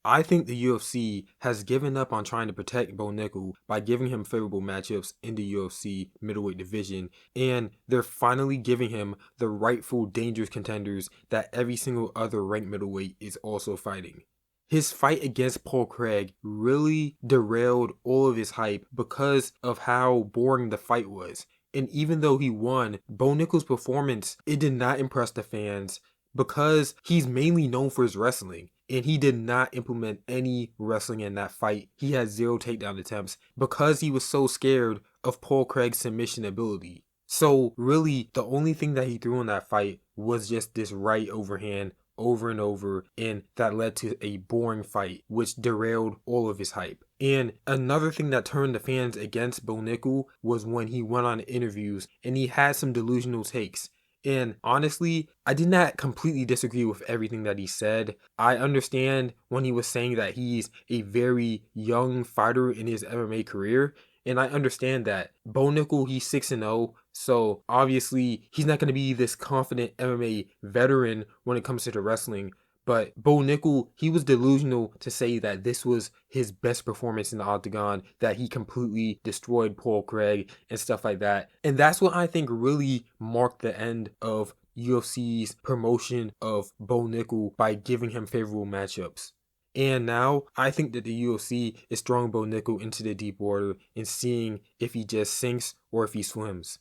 I think the UFC has given up on trying to protect Bo Nickal by giving him favorable matchups in the UFC middleweight division, and they're finally giving him the rightful dangerous contenders that every single other ranked middleweight is also fighting. His fight against Paul Craig really derailed all of his hype because of how boring the fight was. And even though he won, Bo Nickal's performance, it did not impress the fans because he's mainly known for his wrestling. And he did not implement any wrestling in that fight. He had 0 takedown attempts because he was so scared of Paul Craig's submission ability. So really, the only thing that he threw in that fight was just this right overhand over and over, and that led to a boring fight, which derailed all of his hype. And another thing that turned the fans against Bo Nickal was when he went on interviews and he had some delusional takes. And honestly, I did not completely disagree with everything that he said. I understand when he was saying that he's a very young fighter in his MMA career. And I understand that. Bo Nickal, he's 6-0. So obviously, he's not going to be this confident MMA veteran when it comes to the wrestling. But Bo Nickal, he was delusional to say that this was his best performance in the octagon, that he completely destroyed Paul Craig and stuff like that. And that's what I think really marked the end of UFC's promotion of Bo Nickal by giving him favorable matchups. And now I think that the UFC is throwing Bo Nickal into the deep water and seeing if he just sinks or if he swims.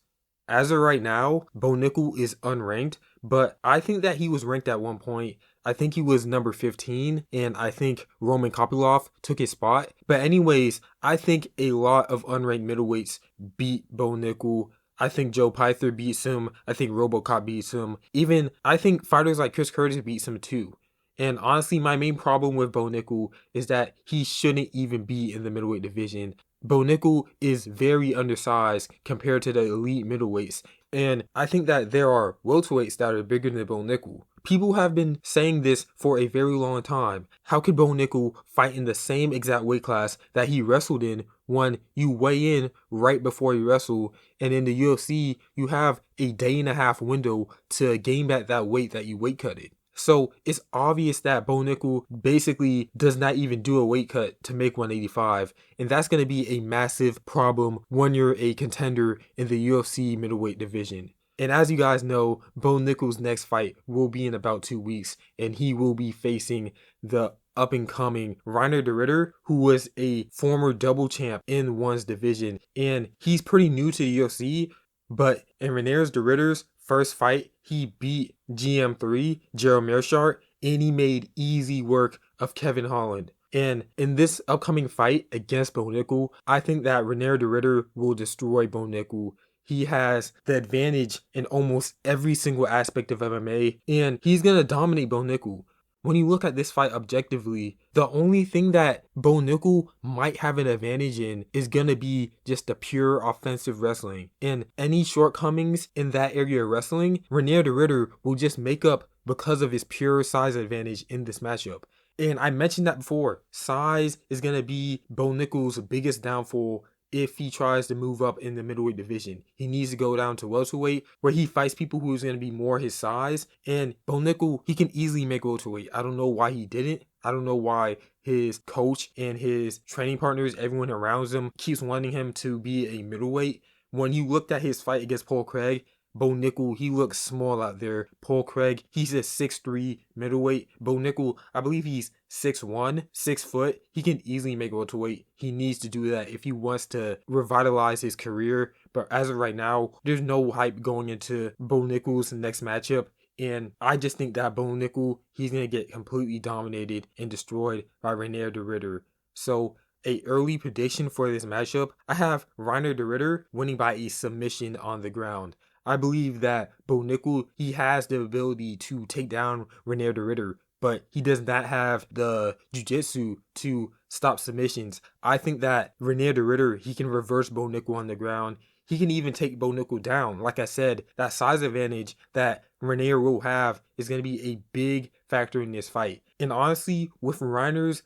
As of right now, Bo Nickal is unranked, but I think that he was ranked at one point. I think he was number 15, and I think Roman Kopylov took his spot. But anyways, I think a lot of unranked middleweights beat Bo Nickal. I think Joe Python beats him. I think RoboCop beats him. Even, I think fighters like Chris Curtis beats him too. And honestly, my main problem with Bo Nickal is that he shouldn't even be in the middleweight division. Bo Nickal is very undersized compared to the elite middleweights. And I think that there are welterweights that are bigger than Bo Nickal. People have been saying this for a very long time. How could Bo Nickal fight in the same exact weight class that he wrestled in when you weigh in right before you wrestle? And in the UFC, you have a day and a half window to gain back that weight that you weight cutted. So it's obvious that Bo Nickal basically does not even do a weight cut to make 185. And that's going to be a massive problem when you're a contender in the UFC middleweight division. And as you guys know, Bo Nickal's next fight will be in about 2 weeks. And he will be facing the up and coming Reinier De Ridder, who was a former double champ in one's division. And he's pretty new to the UFC. But in Reinier De Ridder's first fight, he beat GM3, Gerald Meerschaert, and he made easy work of Kevin Holland. And in this upcoming fight against Bo Nickal, I think that Reinier De Ridder will destroy Bo Nickal. He has the advantage in almost every single aspect of MMA, and he's going to dominate Bo Nickal. When you look at this fight objectively, the only thing that Bo Nickal might have an advantage in is going to be just the pure offensive wrestling. And any shortcomings in that area of wrestling, Reinier De Ridder will just make up because of his pure size advantage in this matchup. And I mentioned that before, size is going to be Bo Nickal's biggest downfall if he tries to move up in the middleweight division. He needs to go down to welterweight where he fights people who's going to be more his size. And Bo Nickal, he can easily make welterweight. I don't know why he didn't. I don't know why his coach and his training partners, everyone around him, keeps wanting him to be a middleweight. When you looked at his fight against Paul Craig, Bo Nickal, he looks small out there. Paul Craig, he's a 6'3" middleweight. Bo Nickal, I believe he's 6'1", 6 foot. He can easily make welterweight. He needs to do that if he wants to revitalize his career. But as of right now, there's no hype going into Bo Nickal's next matchup. And I just think that Bo Nickal, he's going to get completely dominated and destroyed by Reinier De Ridder. So a early prediction for this matchup, I have Reinier De Ridder winning by a submission on the ground. I believe that Bo Nickal, he has the ability to take down Reinier De Ridder, but he does not have the jiu-jitsu to stop submissions. I think that Reinier De Ridder, he can reverse Bo Nickal on the ground. He can even take Bo Nickal down. Like I said, that size advantage that Reinier will have is going to be a big factor in this fight. And honestly, with Reinier's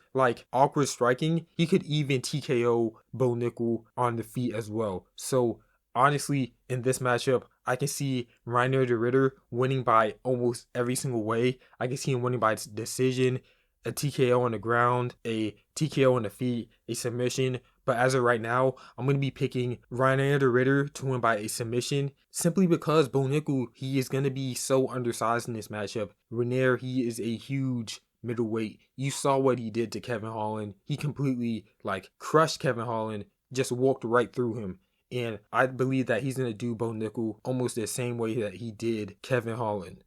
awkward striking, he could even TKO Bo Nickal on the feet as well. So honestly, in this matchup, I can see Reinier De Ridder winning by almost every single way. I can see him winning by decision, a TKO on the ground, a TKO on the feet, a submission. But as of right now, I'm going to be picking Reinier De Ridder to win by a submission, simply because Bo Nickal, he is going to be so undersized in this matchup. Reinier, he is a huge middleweight. You saw what he did to Kevin Holland. He completely crushed Kevin Holland, just walked right through him. And I believe that he's going to do Bo Nickal almost the same way that he did Kevin Holland.